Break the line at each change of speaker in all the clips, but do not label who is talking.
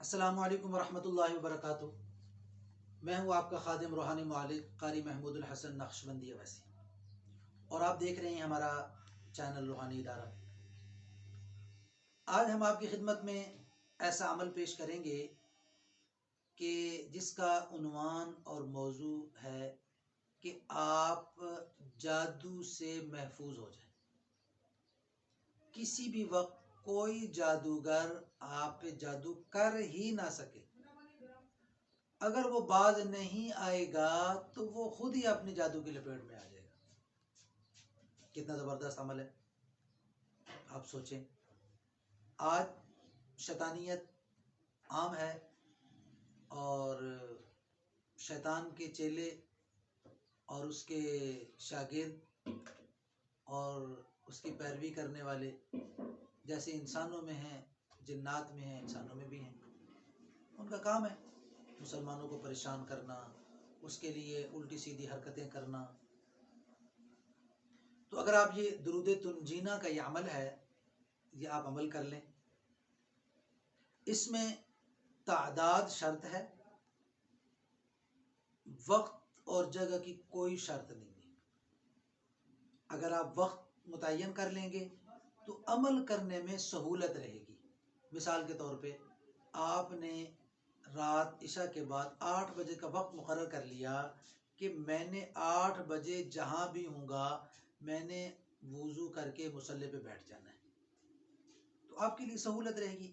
अस्सलामु अलैकुम वरहमतुल्लाहि वबरकातुहू। मैं हूँ आपका खादिम रूहानी मुअल्लिम कारी महमूदुल हसन नक्शबंदी अवैसी, और आप देख रहे हैं हमारा चैनल रूहानी इदारा। आज हम आपकी खिदमत में ऐसा अमल पेश करेंगे कि जिसका उन्वान और मौजू है कि आप जादू से महफूज हो जाएं। किसी भी वक्त कोई जादूगर आप पे जादू कर ही ना सके। अगर वो बाज नहीं आएगा तो वो खुद ही अपने जादू की लपेट में आ जाएगा। कितना ज़बरदस्त अमल है, आप सोचें। आज शैतानियत आम है और शैतान के चेले और उसके शागिर्द और उसकी पैरवी करने वाले जैसे इंसानों में हैं, जिन्नात में हैं, इंसानों में भी हैं। उनका काम है मुसलमानों को परेशान करना, उसके लिए उल्टी सीधी हरकतें करना। तो अगर आप ये दुरूद तुंजीना का ये अमल है, ये आप अमल कर लें। इसमें तादाद शर्त है, वक्त और जगह की कोई शर्त नहीं है। अगर आप वक्त मुतय्यन कर लेंगे तो अमल करने में सहूलत रहेगी। मिसाल के तौर पे आपने रात इशा के बाद 8 बजे का वक्त मुकर्रर कर लिया कि मैंने 8 बजे जहाँ भी हूँगा मैंने वुज़ू करके मुसल्ले पे बैठ जाना है, तो आपके लिए सहूलत रहेगी।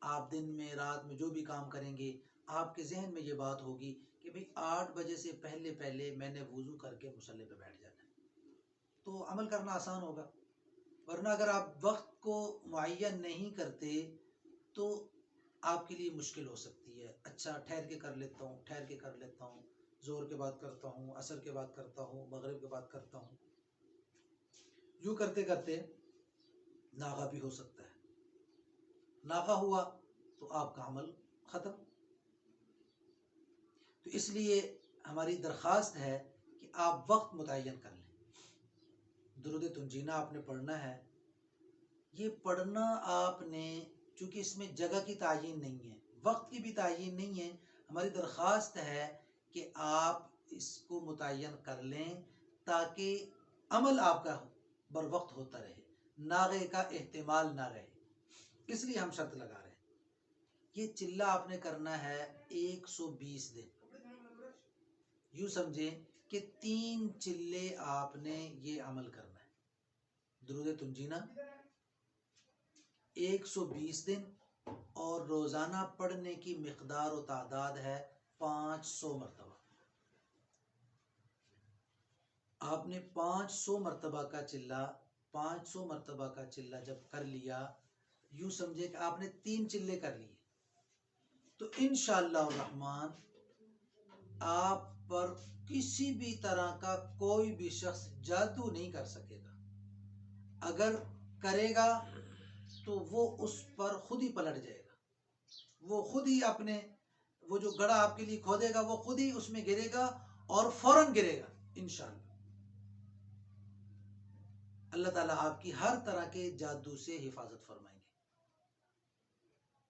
आप दिन में रात में जो भी काम करेंगे, आपके जहन में ये बात होगी कि भाई 8 बजे से पहले पहले मैंने वुज़ू करके मुसल्ले पे बैठ जाना है, तो अमल करना आसान होगा। वरना अगर आप वक्त को मुअय्यन नहीं करते तो आपके लिए मुश्किल हो सकती है। अच्छा, ठहर के कर लेता हूँ, ठहर के कर लेता हूँ, ज़ोर के बाद करता हूँ, असर के बाद करता हूँ, मगरिब के बाद करता हूँ, यूँ करते करते नागा भी हो सकता है। नागा हुआ तो आपका अमल ख़त्म। तो इसलिए हमारी दरख्वास्त है कि आप वक्त मुतय्यन कर लें। दुरूद तुंजीना आपने पढ़ना है। ये पढ़ना आपने, चूँकि इसमें जगह की तायीन नहीं है, वक्त की भी तायीन नहीं है, हमारी दरख्वास्त है कि आप इसको मुतय्यन कर लें ताकि अमल आपका बर वक्त होता रहे, नागे का एहतिमाल ना रहे। इसलिए हम शर्त लगा रहे हैं। ये चिल्ला आपने करना है 120 दिन। यूँ समझें कि 3 चिल्ले आपने ये अमल करना है। दुरूद तुंजीना 120 दिन, और रोज़ाना पढ़ने की मिक़दार और तादाद है 500 मरतबा। आपने 500 मरतबा का चिल्ला 500 मरतबा का चिल्ला जब कर लिया, यूँ समझे कि आपने 3 चिल्ले कर लिए, तो इंशाअल्लाह रहमान आप पर किसी भी तरह का कोई भी शख्स जादू नहीं कर सकेगा। अगर करेगा तो वो उस पर खुद ही पलट जाएगा। वो खुद ही अपने वो जो गड़ा आपके लिए खोदेगा वो खुद ही उसमें गिरेगा और फौरन गिरेगा इंशाअल्लाह। अल्लाह ताला आपकी हर तरह के जादू से हिफाजत फरमाएंगे।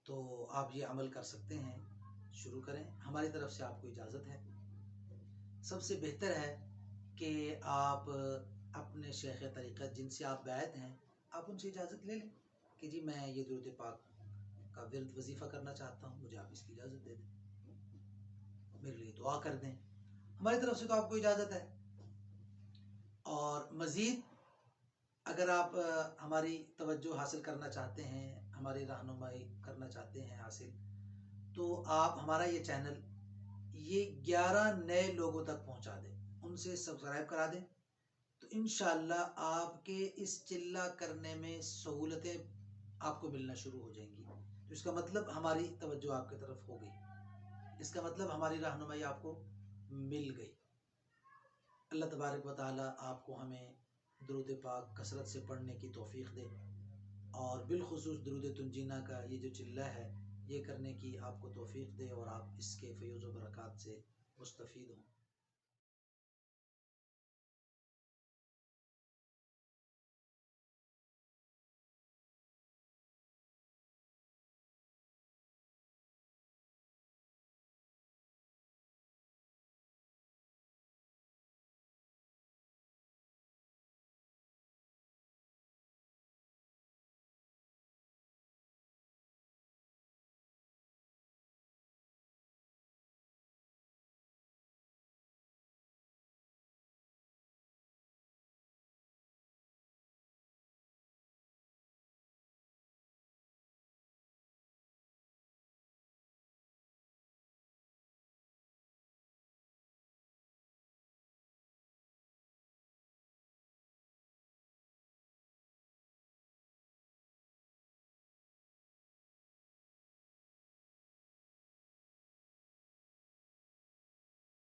तो आप ये अमल कर सकते हैं, शुरू करें। हमारी तरफ से आपको इजाज़त है। सबसे बेहतर है कि आप अपने शेख तरीक़त जिनसे आप बैत हैं, आप उनसे इजाज़त ले लें कि जी मैं ये दुरूद पाक का विर्द वजीफ़ा करना चाहता हूँ, मुझे आप इसकी इजाज़त दे दें, मेरे लिए दुआ कर दें। हमारी तरफ से तो आपको इजाज़त है। और मज़ीद अगर आप हमारी तवज्जो हासिल करना चाहते हैं, हमारी रहनुमाई करना चाहते हैं हासिल, तो आप हमारा ये चैनल ये 11 नए लोगों तक पहुंचा दें, उनसे सब्सक्राइब करा दें, तो इंशाअल्लाह आपके इस चिल्ला करने में सहूलतें आपको मिलना शुरू हो जाएंगी। तो इसका मतलब हमारी तवज्जो आपकी तरफ हो गई, इसका मतलब हमारी रहनुमाई आपको मिल गई। अल्लाह तबारक व तआला आपको हमें दुरूद पाक कसरत से पढ़ने की तौफीक दे, और बिलखुसूस दुरूद तुंजीना का ये जो चिल्ला है ये करने की आपको तौफीक दे, और आप इसके फ़ैज़ व बरक़ात से मुस्तफ़ीद हों।